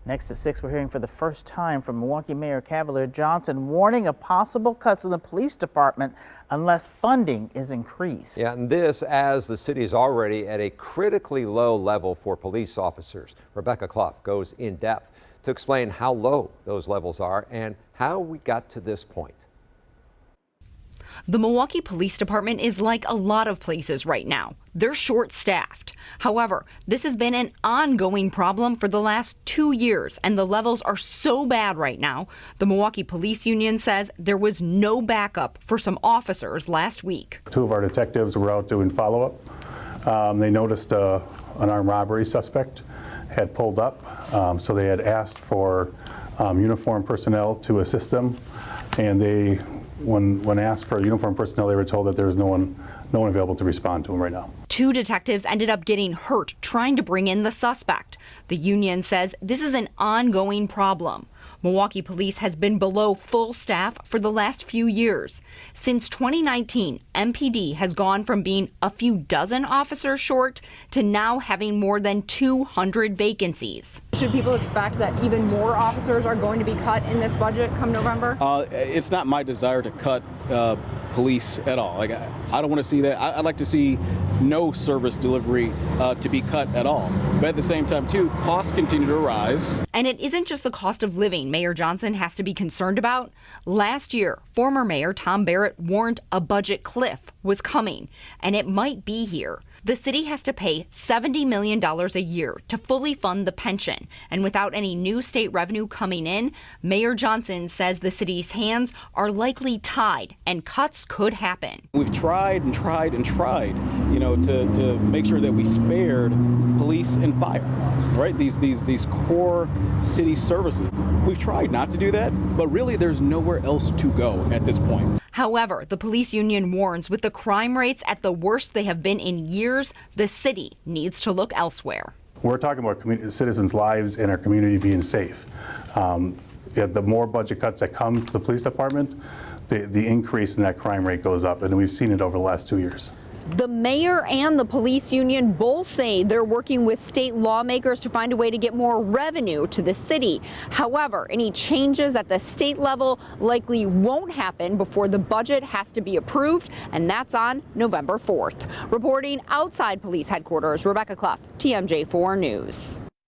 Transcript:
Next at 6, we're hearing for the first time from Milwaukee Mayor Cavalier Johnson warning of possible cuts in the police department unless funding is increased. Yeah, and this as the city is already at a critically low level for police officers. Rebecca Clough goes in depth to explain how low those levels are and how we got to this point. The Milwaukee Police Department is like a lot of places right now. They're short-staffed. However, this has been an ongoing problem for the last 2 years, and the levels are so bad right now. The Milwaukee Police Union says there was no backup for some officers last week. 2 of our detectives were out doing follow-up. They noticed an armed robbery suspect had pulled up, so they had asked for uniformed personnel to assist them, and when asked for uniformed personnel, they were told that there was no one available to respond to him right now. 2 detectives ended up getting hurt trying to bring in the suspect. The union says this is an ongoing problem. Milwaukee Police has been below full staff for the last few years. Since 2019, MPD has gone from being a few dozen officers short to now having more than 200 vacancies. Should people expect that even more officers are going to be cut in this budget come November? It's not my desire to cut police at all. I don't want to see that. I'd like to see no service delivery to be cut at all. But at the same time, too, costs continue to rise. And it isn't just the cost of living Mayor Johnson has to be concerned about. Last year, former Mayor Tom Barrett warned a budget cliff was coming, and it might be here. The city has to pay $70 million a year to fully fund the pension. And without any new state revenue coming in, Mayor Johnson says the city's hands are likely tied and cuts could happen. We've tried and tried and tried, to make sure that we spared police and fire, right? These core city services. We've tried not to do that, but really there's nowhere else to go at this point. However, the police union warns with the crime rates at the worst they have been in years, the city needs to look elsewhere. We're talking about citizens' lives and our community being safe. The more budget cuts that come to the police department, the increase in that crime rate goes up, and we've seen it over the last 2 years. The mayor and the police union both say they're working with state lawmakers to find a way to get more revenue to the city. However, any changes at the state level likely won't happen before the budget has to be approved, and that's on November 4th. Reporting outside police headquarters, Rebecca Clough, TMJ4 News.